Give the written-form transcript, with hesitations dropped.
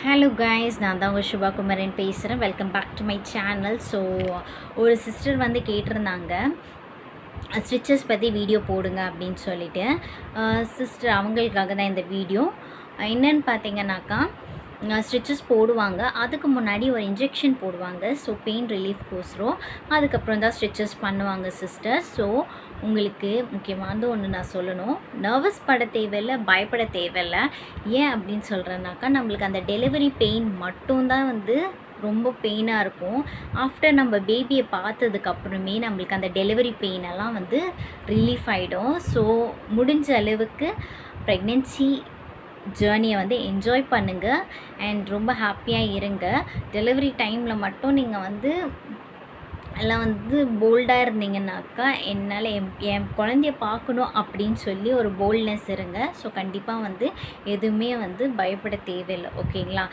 Hello guys, நான் தான் உங்கள் சுபா குமரன் பேசுகிறேன். Welcome back to my channel. So ஒரு சிஸ்டர் வந்து கேட்டிருந்தாங்க, ஸ்டிச்சஸ் பற்றி வீடியோ போடுங்க அப்படின்னு சொல்லிட்டு. சிஸ்டர் அவங்களுக்காக தான் இந்த வீடியோ. என்னென்னு பார்த்தீங்கன்னாக்கா, ஸ்டிச்சஸ் போடுவாங்க. அதுக்கு முன்னாடி ஒரு இன்ஜெக்ஷன் போடுவாங்க. ஸோ பெயின் ரிலீஃப்கோசரம் அதுக்கப்புறம் தான் ஸ்டிச்சஸ் பண்ணுவாங்க சிஸ்டர். ஸோ உங்களுக்கு முக்கியமானது ஒன்று நான் சொல்லணும், நர்வஸ் பட தேவையில்லை, பயப்பட தேவையில்லை. ஏன் அப்படின்னு சொல்கிறேன்னாக்கா, நம்மளுக்கு அந்த டெலிவரி பெயின் மட்டும்தான் வந்து ரொம்ப பெயினாக இருக்கும். ஆஃப்டர் நம்ம பேபியை பார்த்ததுக்கப்புறமே நம்மளுக்கு அந்த டெலிவரி பெயினெல்லாம் வந்து ரிலீஃப் ஆகிடும். ஸோ முடிஞ்ச அளவுக்கு ப்ரெக்னென்சி ஜேர்னியை வந்து என்ஜாய் பண்ணுங்கள் அண்ட் ரொம்ப ஹாப்பியாக இருங்க. டெலிவரி டைமில் மட்டும் நீங்கள் வந்து எல்லாம் வந்து போல்டாக இருந்தீங்கன்னாக்கா, என்னால் என் குழந்தைய பார்க்கணும் அப்படின்னு சொல்லி ஒரு போல்ட்னஸ் இருங்க. ஸோ கண்டிப்பாக வந்து எதுவுமே வந்து பயப்பட தேவையில்லை. ஓகேங்களா?